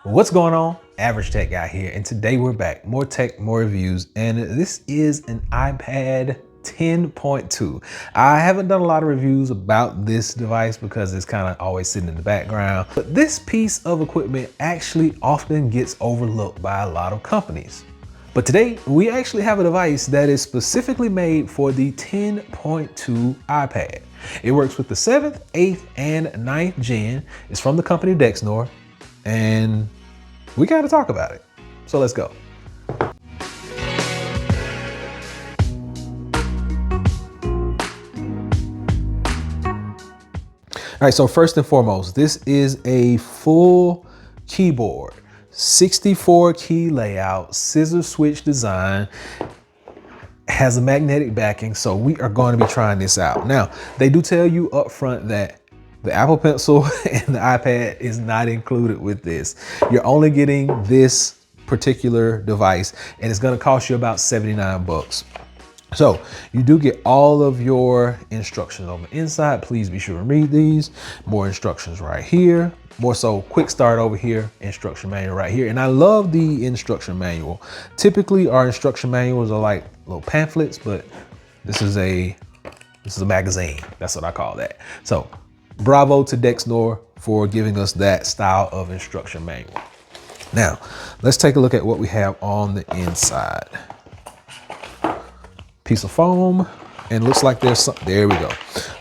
What's going on? Average Tech Guy here, and today we're back. More tech, more reviews, and this is an iPad 10.2. I haven't done a lot of reviews about this device because it's kind of always sitting in the background, but this piece of equipment actually often gets overlooked by a lot of companies. But today, we actually have a device that is specifically made for the 10.2 iPad. It works with the 7th, 8th, and 9th gen. It's from the company Dexnor, and we got to talk about it. So let's go. All right, so first and foremost, this is a full keyboard, 64 key layout, scissor switch design, has a magnetic backing, so we are going to be trying this out. Now, they do tell you up front that the Apple Pencil and the iPad is not included with this. You're only getting this particular device, and it's gonna cost you about 79 bucks. So you do get all of your instructions on the inside. Please be sure to read these. More instructions right here. More so quick start over here, instruction manual right here. And I love the instruction manual. Typically our instruction manuals are like little pamphlets, but this is a magazine. That's what I call that. So bravo to Dexnor for giving us that style of instruction manual. Now, let's take a look at what we have on the inside. Piece of foam, and looks like there's some, there we go.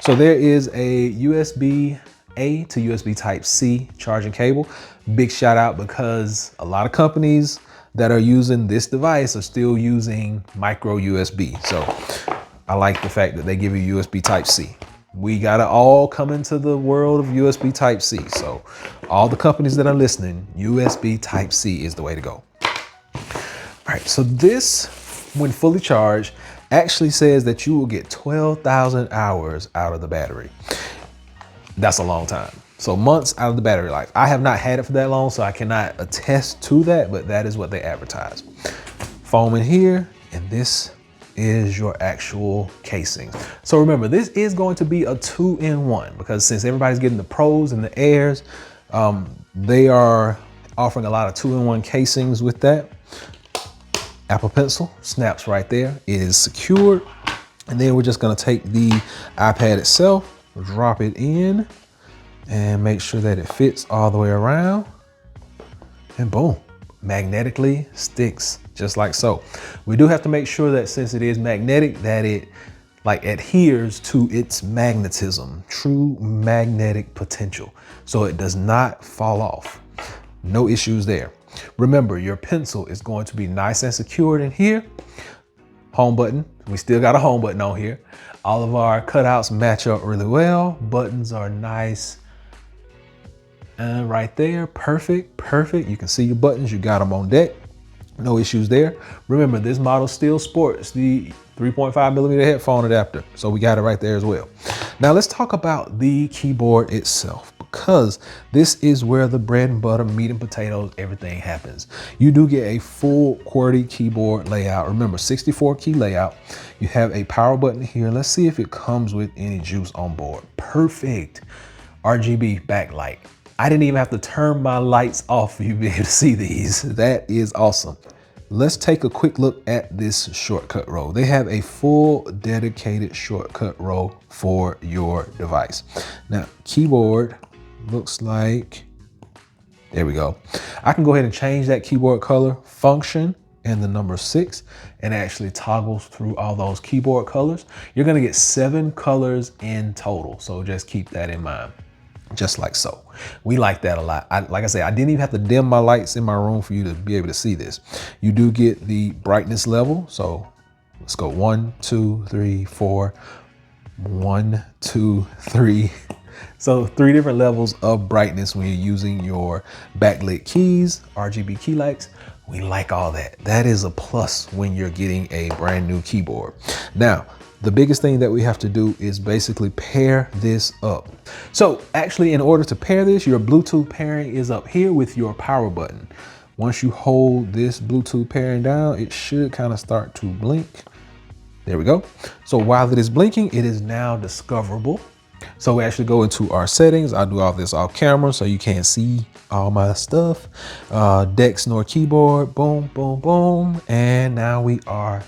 So there is a USB-A to USB Type-C charging cable. Big shout out, because a lot of companies that are using this device are still using micro USB. So I like the fact that they give you USB Type-C. We gotta all come into the world of USB Type-C. So all the companies that are listening, USB Type-C is the way to go. All right, so this, when fully charged, actually says that you will get 12,000 hours out of the battery. That's a long time. So months out of the battery life. I have not had it for that long, so I cannot attest to that, but that is what they advertise. Foam in here, and this is your actual casing. So remember, this is going to be a 2-in-1, because since everybody's getting the Pros and the Airs, they are offering a lot of 2-in-1 casings with that. Apple Pencil snaps right there. It is secured. And then we're just gonna take the iPad itself, drop it in, and make sure that it fits all the way around. And boom, magnetically sticks just like so. We do have to make sure that since it is magnetic, that it like adheres to its magnetism, true magnetic potential. So it does not fall off. No issues there. Remember, your pencil is going to be nice and secured in here. Home button, we still got a home button on here. All of our cutouts match up really well. Buttons are nice. And right there, perfect, perfect. You can see your buttons, you got them on deck. No issues there. Remember, this model still sports the 3.5mm headphone adapter. So we got it right there as well. Now let's talk about the keyboard itself, because this is where the bread and butter, meat and potatoes, everything happens. You do get a full QWERTY keyboard layout. Remember, 64 key layout. You have a power button here. Let's see if it comes with any juice on board. Perfect RGB backlight. I didn't even have to turn my lights off for you to be able to see these. That is awesome. Let's take a quick look at this shortcut row. They have a full dedicated shortcut row for your device. Now, keyboard looks like, there we go. I can go ahead and change that keyboard color, function, and the number 6, and it actually toggles through all those keyboard colors. You're gonna get 7 colors in total, so just keep that in mind. Just like so. We like that a lot. Like I said, I didn't even have to dim my lights in my room for you to be able to see this. You do get the brightness level. So let's go 1, 2, 3, 4. 1, 2, 3. So 3 different levels of brightness when you're using your backlit keys, RGB key lights. We like all that. That is a plus when you're getting a brand new keyboard. Now, the biggest thing that we have to do is basically pair this up. So actually, in order to pair this, your Bluetooth pairing is up here with your power button. Once you hold this Bluetooth pairing down, it should kind of start to blink. There we go. So while it is blinking, it is now discoverable. So we actually go into our settings. I'll do all this off camera so you can't see all my stuff. Dexnor keyboard, boom, boom, boom. And now we are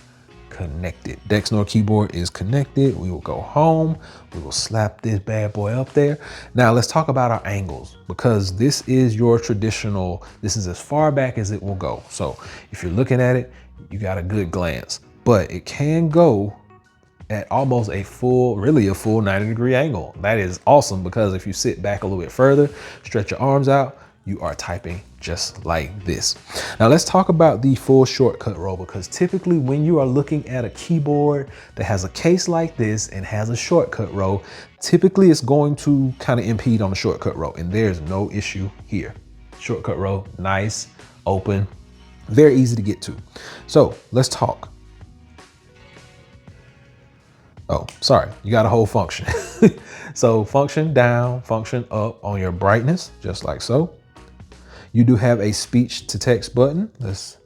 connected. Dexnor keyboard is connected. We will go home. We will slap this bad boy up there. Now let's talk about our angles, because this is your traditional, this is as far back as it will go. So if you're looking at it, you got a good glance, but it can go at almost a full, really a full 90-degree angle. That is awesome, because if you sit back a little bit further, stretch your arms out, you are typing just like this. Now let's talk about the full shortcut row, because typically when you are looking at a keyboard that has a case like this and has a shortcut row, typically it's going to kind of impede on the shortcut row, and there's no issue here. Shortcut row, nice, open, very easy to get to. So let's talk. Oh, sorry, you got a whole function. So function down, function up on your brightness, just like so. You do have a speech to text button. Let's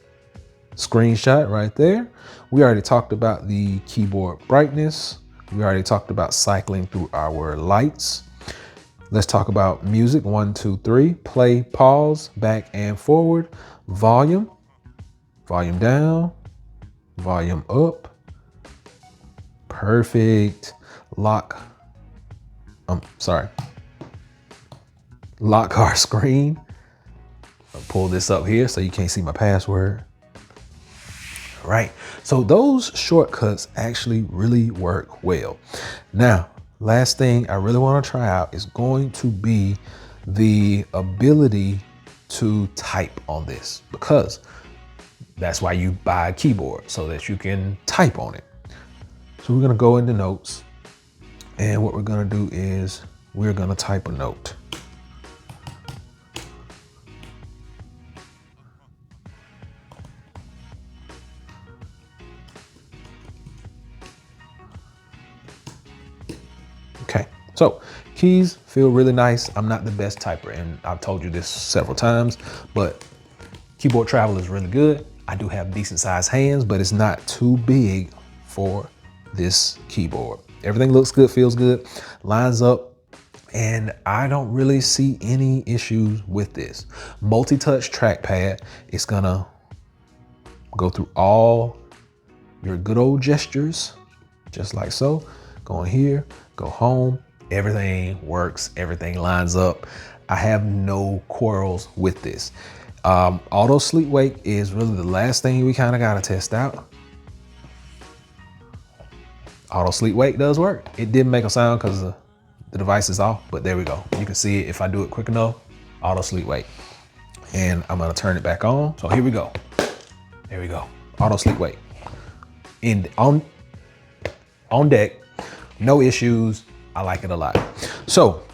screenshot right there. We already talked about the keyboard brightness. We already talked about cycling through our lights. Let's talk about music. 1, 2, 3. Play, pause, back and forward. Volume, volume down, volume up. Perfect. Lock our screen. I'll pull this up here so you can't see my password. All right, so those shortcuts actually really work well. Now, last thing I really want to try out is going to be the ability to type on this, because that's why you buy a keyboard, so that you can type on it. So we're gonna go into notes, and what we're gonna do is we're gonna type a note. Okay, so keys feel really nice. I'm not the best typer, and I've told you this several times, but keyboard travel is really good. I do have decent sized hands, but it's not too big for this keyboard. Everything looks good, feels good, lines up, and I don't really see any issues with this. Multi-touch trackpad, it's gonna go through all your good old gestures, just like so. Go in here, go home, everything works, everything lines up. I have no quarrels with this. Auto sleep wake is really the last thing we kind of got to test out. Auto sleep wake does work. It didn't make a sound because the device is off, but there we go. You can see it if I do it quick enough. Auto sleep wake. And I'm gonna turn it back on. So here we go. There we go. Auto sleep wake. On deck, no issues. I like it a lot. So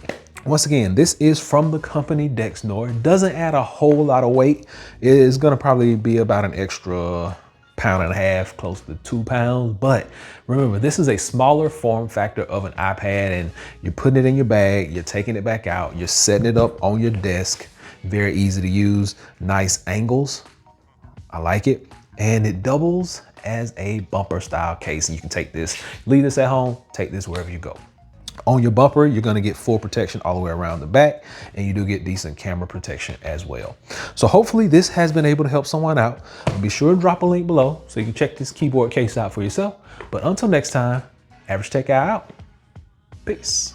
once again, this is from the company Dexnor. It doesn't add a whole lot of weight. It is gonna probably be about an extra £1.5, close to 2 pounds. But remember, this is a smaller form factor of an iPad, and you're putting it in your bag, you're taking it back out, you're setting it up on your desk. Very easy to use, nice angles. I like it. And it doubles as a bumper style case. And you can take this, leave this at home, take this wherever you go. On your bumper, you're gonna get full protection all the way around the back, and you do get decent camera protection as well. So hopefully this has been able to help someone out. Be sure to drop a link below so you can check this keyboard case out for yourself. But until next time, Average Tech Guy out. Peace.